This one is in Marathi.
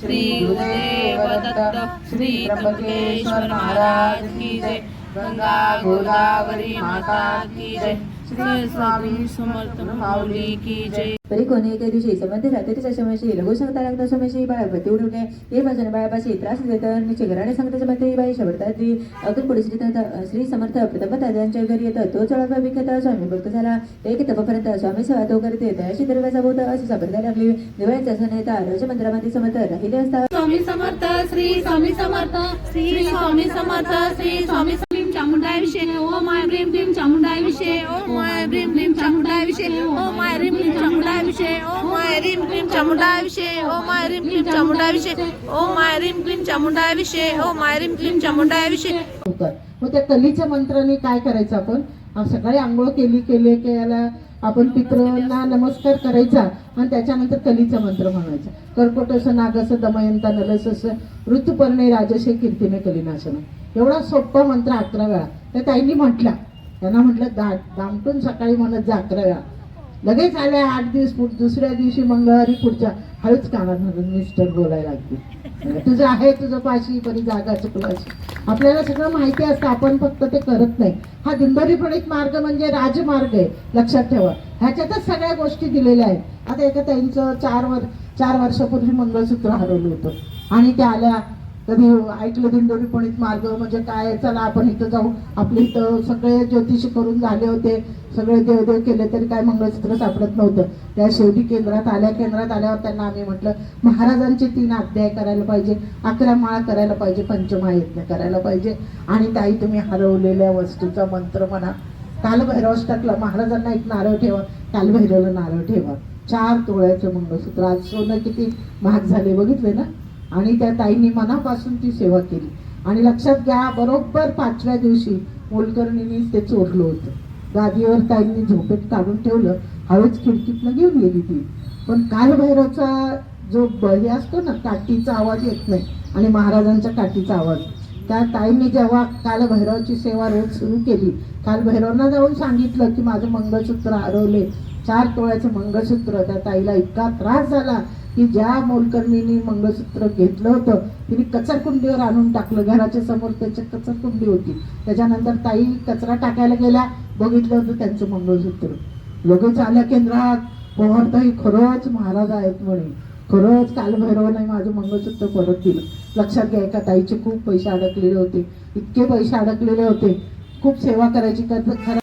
श्री गुरुदेव दत्त श्री त्र्यंबकेश्वर महाराज की जय। गंगा गोदावरी माता की जय। श्री स्वामी समर्थ माऊली की जय। तरी कोणी एके दिवशी संबंधी रात्रीच्या समयशी लघु सांगता लागता समयशी बाळापती उडवणे हे भजन बाळापाशी त्रास देतात चिघराणे सांगता समजते बाई शबडतात अगदी पुढे श्री समर्थ प्रथम त्यांच्या घरी येतात तो चळावा विकत स्वामी भक्त झाला एक तपपर्यंत स्वामी सेवा तो करते त्याशी दरवाजा बोध अशी सापडता लागली दिवाळीचा सण येतात राजमंदिरामध्ये समर्थ राहिले असतात। स्वामी समर्थ श्री स्वामी समर्थ श्री स्वामी समर्थ श्री स्वामी चामुंडाय विषय ओम आय ब्रीम ब्रीम चामुंडाय विषय ओम आय ब्रीम ब्रीम चामुंडाय विषय ओम आय ब्रीम ब्रीम चामुंडाय विषय ओम आय ब्रीम ब्रीम चामुंडाय विषय ओम आय ब्रीम ब्रीम चामुंडाय विषय ओम आय ब्रीम ब्रीम चामुंडाय विषय ओम आय ब्रीम ब्रीम चामुंडाय विषय। मग त्या कलीच्या मंत्राने काय करायचं आपण सकाळी आंघोळ केले की याला आपण पितरांना नमस्कार करायचा आणि त्याच्यानंतर कलीचा मंत्र म्हणायचा कर्कटस नागस दमयंता नलस ऋतुपर्णे राजशे कीर्तीने कलीनाशन एवढा सोपा मंत्र 11 वेळा त्या ताईंनी म्हटला त्यांना म्हटलं दामटून सकाळी म्हणत जा 11 वेळा लगेच आल्या 8 दिवस दुसऱ्या दिवशी मंगळवारी पुढच्या हळूच कानात म्हणून मिस्टर बोलायला लागते तुझं आहे तुझं पाशी परी जागा चुकलाशी आपल्याला सगळं माहिती असतं आपण फक्त ते करत नाही। हा दिंडोरीपणित मार्ग म्हणजे राजमार्ग आहे लक्षात ठेवा ह्याच्यातच सगळ्या गोष्टी दिलेल्या आहेत। आता एका ताईंचं 4 वर्षापूर्वी मंगळसूत्र हरवलं होतं आणि त्या आल्या कधी ऐकलं दिंडोरीपणित मार्ग म्हणजे काय चला आपण इथं जाऊ आपले इथं सगळे ज्योतिषी करून झाले होते सगळे देवदेव केले तरी काय मंगळसूत्र सापडत नव्हतं। त्या शेवटी केंद्रात आल्यावर त्यांना आम्ही म्हटलं महाराजांचे 3 अध्याय करायला पाहिजे 11 माळा करायला पाहिजे पंचमहायज्ञ करायला पाहिजे आणि ताई तुम्ही हरवलेल्या वस्तूचा मंत्र म्हणा कालभैरवास टाकला महाराजांना एक नारळ ठेवा कालभैरवला नारळ ठेवा 4 तोळ्याचं मंगळसूत्र आज सोनं किती महाग झाले बघितले ना आणि त्या ताईंनी मनापासून ती सेवा केली आणि लक्षात घ्या बरोबर 5व्या दिवशी मोलकर्णींनी ते चोरलं होतं गादीवर ताईंनी झोपेत काढून ठेवलं हळूच खिडकीतनं घेऊन गेली ती पण कालभैरवचा जो हे असतो ना काठीचा आवाज येत नाही आणि महाराजांच्या काठीचा आवाज त्या ताईंनी जेव्हा कालभैरवाची सेवा रोज सुरू केली कालभैरवांना जाऊन सांगितलं की माझं मंगळसूत्र हरवले 4 तोळ्याचं मंगळसूत्र त्या ताईला इतका त्रास झाला की ज्या मोलकर्णींनी मंगळसूत्र घेतलं होतं तिने कचरकुंडीवर आणून टाकलं घराच्या समोर त्याची कचरकुंडी होती त्याच्यानंतर ताई कचरा टाकायला गेल्या बघितलं होतं त्यांचं मंगळसूत्र लगेच आल्या केंद्रात पोहरताई खरंच महाराज आहेत म्हणे खरंच कालभैरवाने माझं मंगळसूत्र परत दिलं। लक्षात घ्या एका ताईचे खूप पैसे अडकलेले होते इतके पैसे अडकलेले होते खूप सेवा करायची खरं